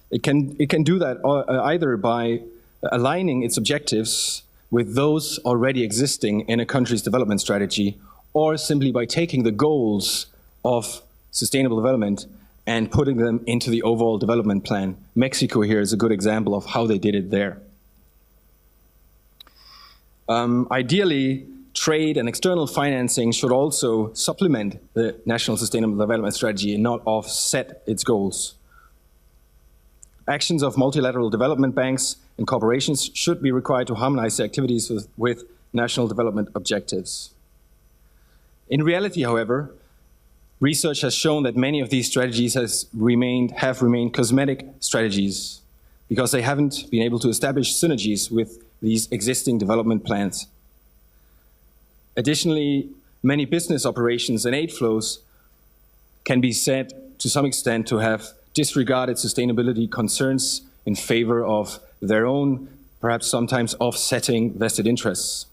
It can do that either by aligning its objectives with those already existing in a country's development strategy, or simply by taking the goals of sustainable development and putting them into the overall development plan. Mexico here is a good example of how they did it there. Ideally, trade and external financing should also supplement the National Sustainable Development Strategy and not offset its goals. Actions of multilateral development banks and corporations should be required to harmonize their activities with national development objectives. In reality, however, research has shown that many of these strategies have remained cosmetic strategies because they haven't been able to establish synergies with these existing development plans. Additionally, many business operations and aid flows can be said to some extent to have disregarded sustainability concerns in favor of their own, perhaps sometimes offsetting vested interests.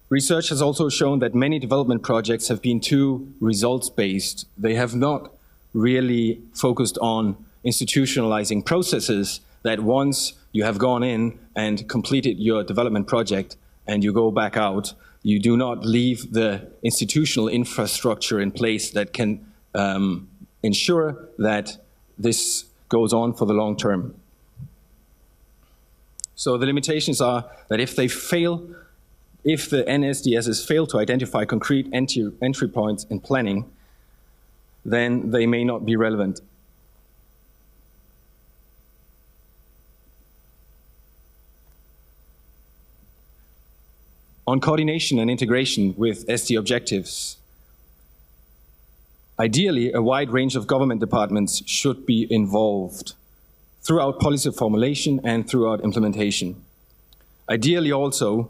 Research has also shown that many development projects have been too results-based. They have not really focused on institutionalizing processes that once you have gone in and completed your development project and you go back out, you do not leave the institutional infrastructure in place that can ensure that this goes on for the long term. So the limitations are that if the NSDSs fail to identify concrete entry points in planning, then they may not be relevant. On coordination and integration with SD objectives, ideally, a wide range of government departments should be involved throughout policy formulation and throughout implementation. Ideally also,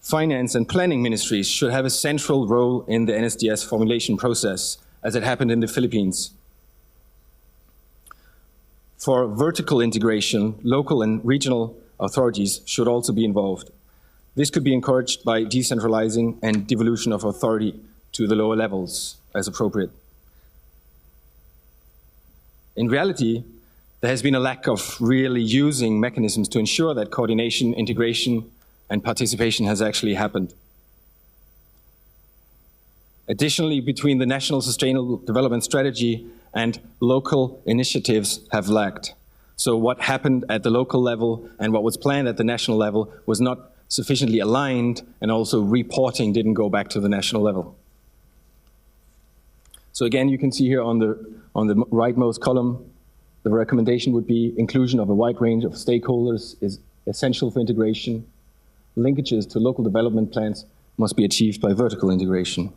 finance and planning ministries should have a central role in the NSDS formulation process, as it happened in the Philippines. For vertical integration, local and regional authorities should also be involved. This could be encouraged by decentralizing and devolution of authority to the lower levels as appropriate. In reality, there has been a lack of really using mechanisms to ensure that coordination, integration, and participation has actually happened. Additionally, between the National Sustainable Development Strategy and local initiatives have lacked. So what happened at the local level and what was planned at the national level was not sufficiently aligned, and also reporting didn't go back to the national level. So again, you can see here on the rightmost column, the recommendation would be inclusion of a wide range of stakeholders is essential for integration. Linkages to local development plans must be achieved by vertical integration.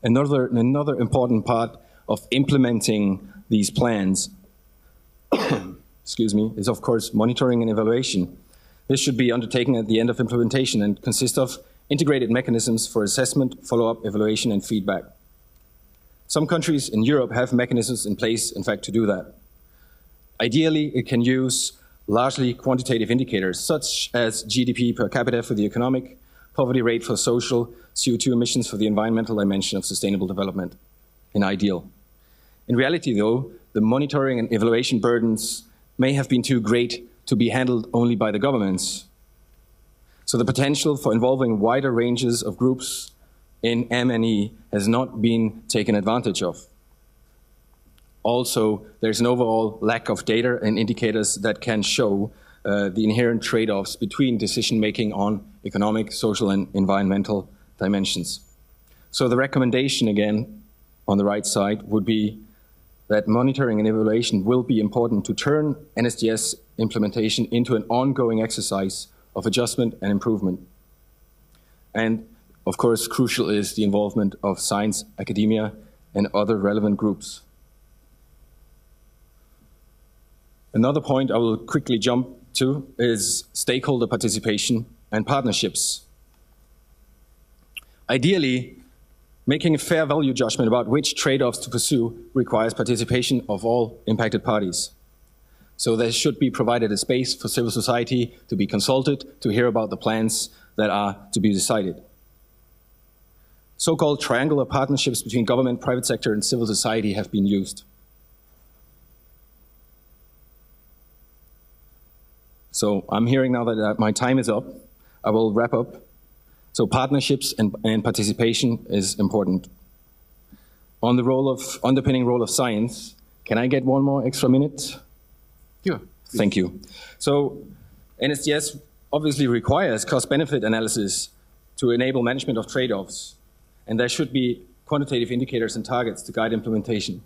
Another important part of implementing these plans excuse me, is of course monitoring and evaluation. This should be undertaken at the end of implementation and consist of integrated mechanisms for assessment, follow-up, evaluation, and feedback. Some countries in Europe have mechanisms in place, in fact, to do that. Ideally, it can use largely quantitative indicators, such as GDP per capita for the economic, poverty rate for social, CO2 emissions for the environmental dimension of sustainable development, in ideal. In reality, though, the monitoring and evaluation burdens may have been too great to be handled only by the governments. So the potential for involving wider ranges of groups in M&E has not been taken advantage of. Also, there's an overall lack of data and indicators that can show the inherent trade-offs between decision-making on economic, social, and environmental dimensions. So the recommendation, again, on the right side, would be that monitoring and evaluation will be important to turn NSDS implementation into an ongoing exercise of adjustment and improvement. And of course, crucial is the involvement of science, academia, and other relevant groups. Another point I will quickly jump to is stakeholder participation and partnerships. Ideally, making a fair value judgment about which trade-offs to pursue requires participation of all impacted parties. So there should be provided a space for civil society to be consulted, to hear about the plans that are to be decided. So-called triangular partnerships between government, private sector, and civil society have been used. So I'm hearing now that my time is up. I will wrap up. So partnerships and participation is important. On the underpinning role of science, can I get one more extra minute? Yeah. Thank you. So NSDS obviously requires cost-benefit analysis to enable management of trade-offs. And there should be quantitative indicators and targets to guide implementation.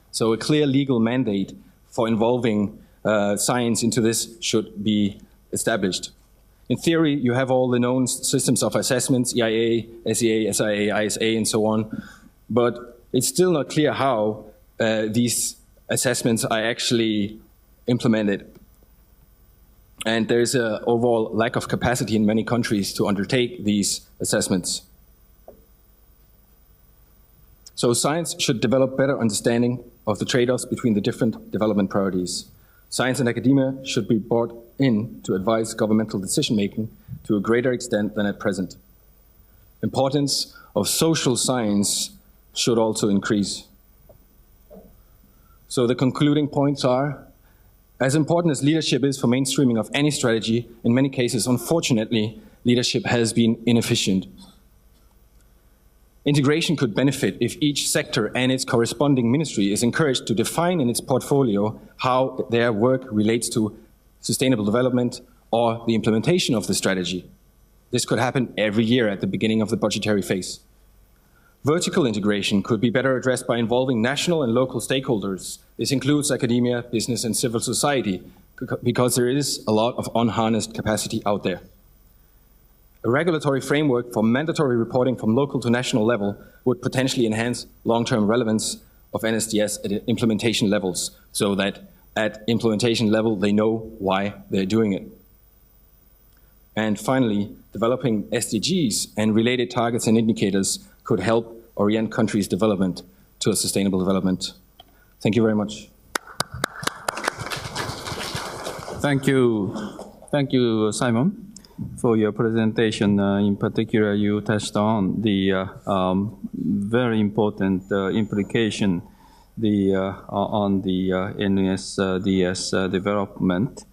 So a clear legal mandate for involving science into this should be established. In theory, you have all the known systems of assessments, EIA, SEA, SIA, ISA, and so on. But it's still not clear how these assessments are actually implemented. And there's an overall lack of capacity in many countries to undertake these assessments. So science should develop better understanding of the trade-offs between the different development priorities. Science and academia should be brought in to advise governmental decision-making to a greater extent than at present. Importance of social science should also increase. So the concluding points are, as important as leadership is for mainstreaming of any strategy, in many cases, unfortunately, leadership has been inefficient. Integration could benefit if each sector and its corresponding ministry is encouraged to define in its portfolio how their work relates to sustainable development or the implementation of the strategy. This could happen every year at the beginning of the budgetary phase. Vertical integration could be better addressed by involving national and local stakeholders. This includes academia, business, and civil society, because there is a lot of unharnessed capacity out there. A regulatory framework for mandatory reporting from local to national level would potentially enhance long-term relevance of NSDS at implementation levels, so that at implementation level they know why they're doing it. And finally, developing SDGs and related targets and indicators could help orient countries' development to a sustainable development. Thank you very much. Thank you, Simon, for your presentation. In particular, you touched on the very important implication on the NSDS development,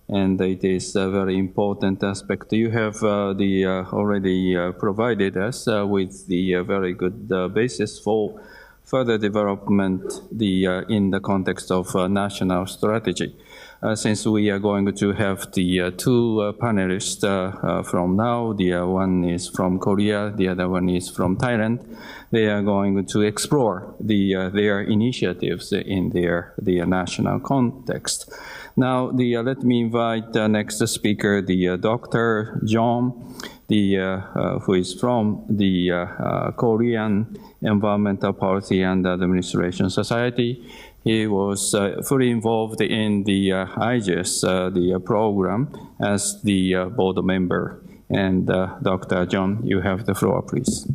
and it is a very important aspect. You have already provided us with the very good basis for further development in the context of national strategy. Since we are going to have the two panelists from now, the one is from Korea, the other one is from Thailand. They are going to explore their initiatives in their national context. Now, let me invite the next speaker, Dr. John, who is from the Korean Environmental Policy and Administration Society. He was fully involved in the IGES, the program, as the board member. And Dr. John, you have the floor, please.